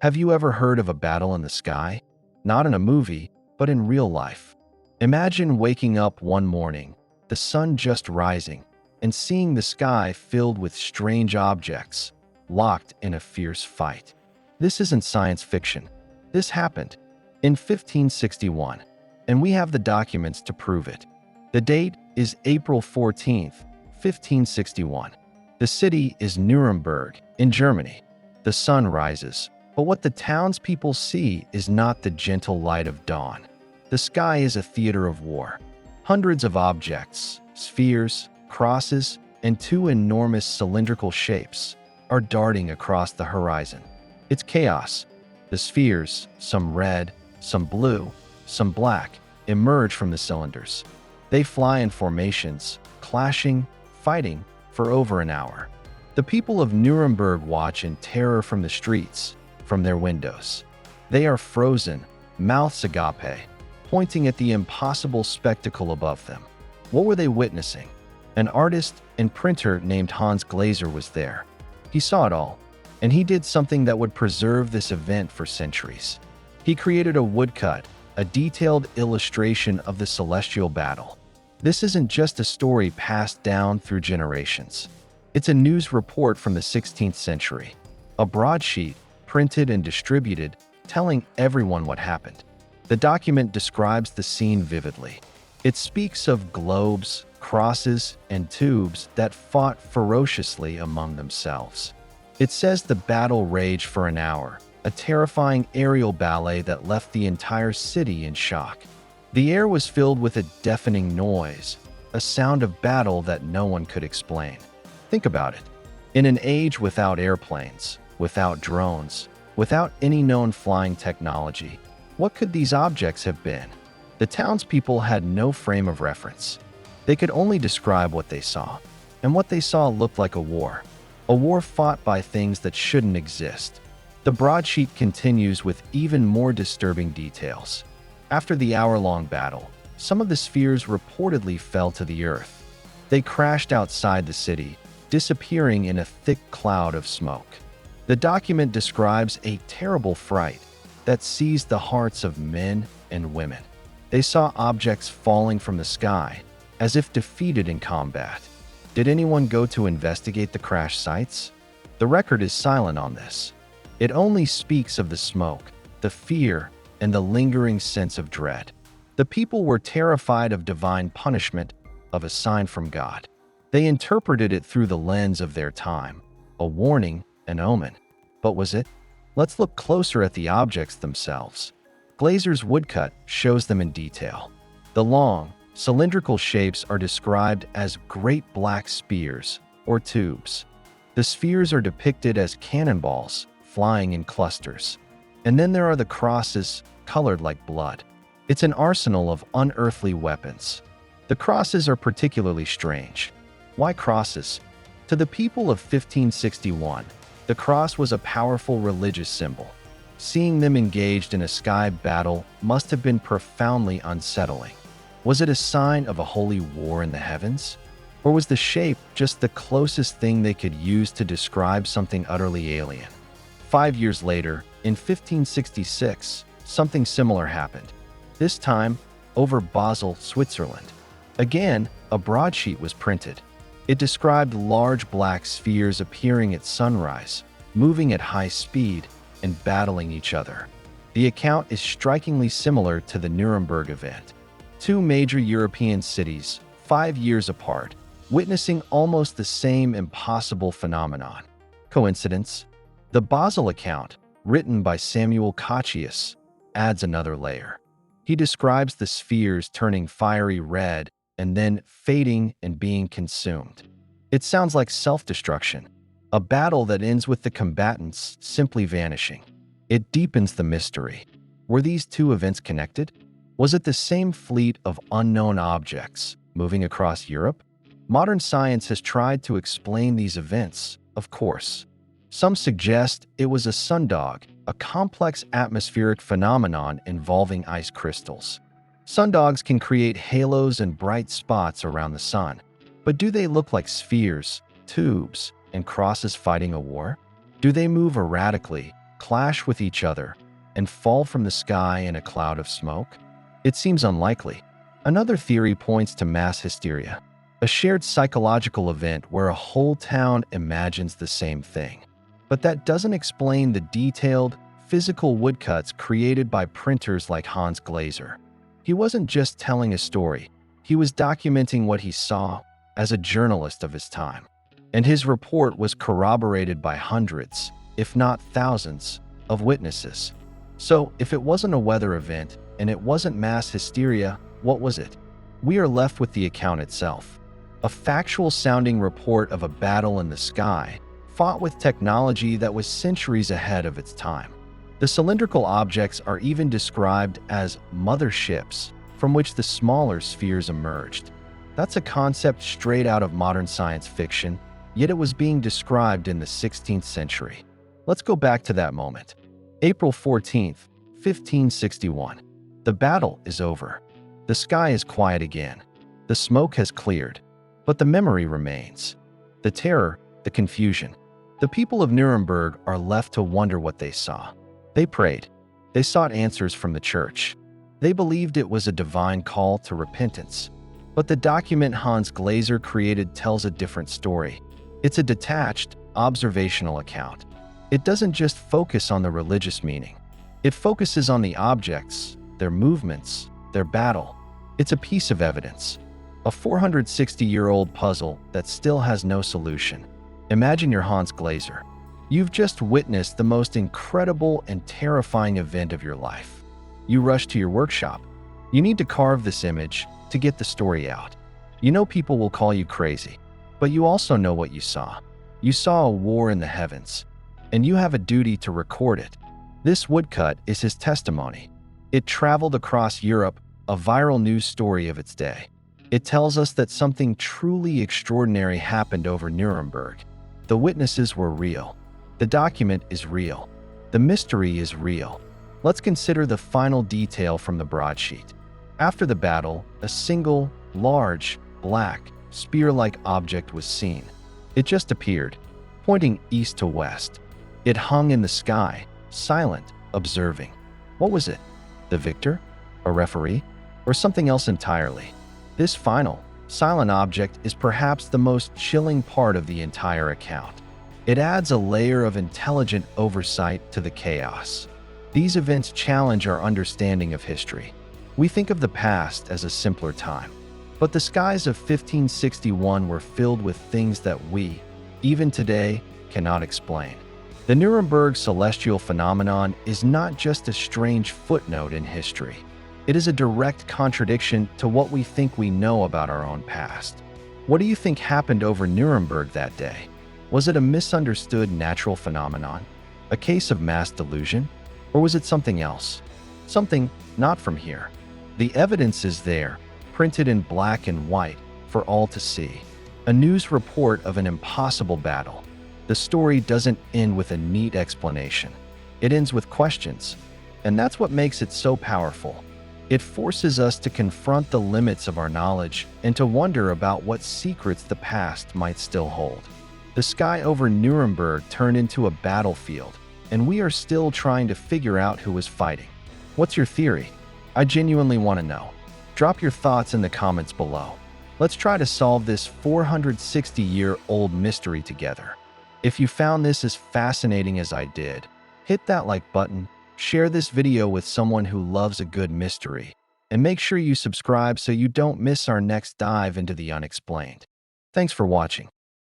Have you ever heard of a battle in the sky? Not in a movie, but in real life. Imagine waking up one morning, the sun just rising, and seeing the sky filled with strange objects, locked in a fierce fight. This isn't science fiction. This happened in 1561, and we have the documents to prove it. The date is April 14th, 1561. The city is Nuremberg in Germany. The sun rises, but what the townspeople see is not the gentle light of dawn. The sky is a theater of war. Hundreds of objects, spheres, crosses, and two enormous cylindrical shapes are darting across the horizon. It's chaos. The spheres, some red, some blue, some black, emerge from the cylinders. They fly in formations, clashing, fighting for over an hour. The people of Nuremberg watch in terror from the streets, from their windows. They are frozen, mouths agape, pointing at the impossible spectacle above them. What were they witnessing? An artist and printer named Hans Glaser was there. He saw it all, and he did something that would preserve this event for centuries. He created a woodcut, a detailed illustration of the celestial battle. This isn't just a story passed down through generations. It's a news report from the 16th century, a broadsheet printed and distributed, telling everyone what happened. The document describes the scene vividly. It speaks of globes, crosses, and tubes that fought ferociously among themselves. It says the battle raged for an hour, a terrifying aerial ballet that left the entire city in shock. The air was filled with a deafening noise, a sound of battle that no one could explain. Think about it. In an age without airplanes, without drones, without any known flying technology, what could these objects have been? The townspeople had no frame of reference. They could only describe what they saw, and what they saw looked like a war fought by things that shouldn't exist. The broadsheet continues with even more disturbing details. After the hour-long battle, some of the spheres reportedly fell to the earth. They crashed outside the city, disappearing in a thick cloud of smoke. The document describes a terrible fright that seized the hearts of men and women. They saw objects falling from the sky, as if defeated in combat. Did anyone go to investigate the crash sites? The record is silent on this. It only speaks of the smoke, the fear, and the lingering sense of dread. The people were terrified of divine punishment, of a sign from God. They interpreted it through the lens of their time, a warning, an omen. But was it? Let's look closer at the objects themselves. Glaser's woodcut shows them in detail. The long, cylindrical shapes are described as great black spears, or tubes. The spheres are depicted as cannonballs, flying in clusters. And then there are the crosses, colored like blood. It's an arsenal of unearthly weapons. The crosses are particularly strange. Why crosses? To the people of 1561, the cross was a powerful religious symbol. Seeing them engaged in a sky battle must have been profoundly unsettling. Was it a sign of a holy war in the heavens? Or was the shape just the closest thing they could use to describe something utterly alien? 5 years later, in 1566, something similar happened. This time, over Basel, Switzerland. Again, a broadsheet was printed. It described large black spheres appearing at sunrise, moving at high speed, and battling each other. The account is strikingly similar to the Nuremberg event. Two major European cities, 5 years apart, witnessing almost the same impossible phenomenon. Coincidence? The Basel account, written by Samuel Coccius, adds another layer. He describes the spheres turning fiery red and then fading and being consumed. It sounds like self-destruction, a battle that ends with the combatants simply vanishing. It deepens the mystery. Were these two events connected? Was it the same fleet of unknown objects moving across Europe? Modern science has tried to explain these events, of course. Some suggest it was a sundog, a complex atmospheric phenomenon involving ice crystals. Sundogs can create halos and bright spots around the sun, but do they look like spheres, tubes, and crosses fighting a war? Do they move erratically, clash with each other, and fall from the sky in a cloud of smoke? It seems unlikely. Another theory points to mass hysteria, a shared psychological event where a whole town imagines the same thing. But that doesn't explain the detailed, physical woodcuts created by printers like Hans Glaser. He wasn't just telling a story, he was documenting what he saw as a journalist of his time. And his report was corroborated by hundreds, if not thousands, of witnesses. So, if it wasn't a weather event and it wasn't mass hysteria, what was it? We are left with the account itself. A factual-sounding report of a battle in the sky, fought with technology that was centuries ahead of its time. The cylindrical objects are even described as motherships, from which the smaller spheres emerged. That's a concept straight out of modern science fiction, yet it was being described in the 16th century. Let's go back to that moment. April 14th, 1561. The battle is over. The sky is quiet again. The smoke has cleared, but the memory remains. The terror, the confusion. The people of Nuremberg are left to wonder what they saw. They prayed. They sought answers from the church. They believed it was a divine call to repentance. But the document Hans Glaser created tells a different story. It's a detached, observational account. It doesn't just focus on the religious meaning. It focuses on the objects, their movements, their battle. It's a piece of evidence, a 460-year-old puzzle that still has no solution. Imagine you're Hans Glaser. You've just witnessed the most incredible and terrifying event of your life. You rush to your workshop. You need to carve this image to get the story out. You know people will call you crazy, but you also know what you saw. You saw a war in the heavens, and you have a duty to record it. This woodcut is his testimony. It traveled across Europe, a viral news story of its day. It tells us that something truly extraordinary happened over Nuremberg. The witnesses were real. The document is real. The mystery is real. Let's consider the final detail from the broadsheet. After the battle, a single, large, black, spear-like object was seen. It just appeared, pointing east to west. It hung in the sky, silent, observing. What was it? The victor? A referee? Or something else entirely? This final, silent object is perhaps the most chilling part of the entire account. It adds a layer of intelligent oversight to the chaos. These events challenge our understanding of history. We think of the past as a simpler time, but the skies of 1561 were filled with things that we, even today, cannot explain. The Nuremberg celestial phenomenon is not just a strange footnote in history. It is a direct contradiction to what we think we know about our own past. What do you think happened over Nuremberg that day? Was it a misunderstood natural phenomenon? A case of mass delusion? Or was it something else? Something not from here. The evidence is there, printed in black and white for all to see. A news report of an impossible battle. The story doesn't end with a neat explanation. It ends with questions, and that's what makes it so powerful. It forces us to confront the limits of our knowledge and to wonder about what secrets the past might still hold. The sky over Nuremberg turned into a battlefield, and we are still trying to figure out who was fighting. What's your theory? I genuinely want to know. Drop your thoughts in the comments below. Let's try to solve this 460-year-old mystery together. If you found this as fascinating as I did, hit that like button, share this video with someone who loves a good mystery, and make sure you subscribe so you don't miss our next dive into the unexplained. Thanks for watching.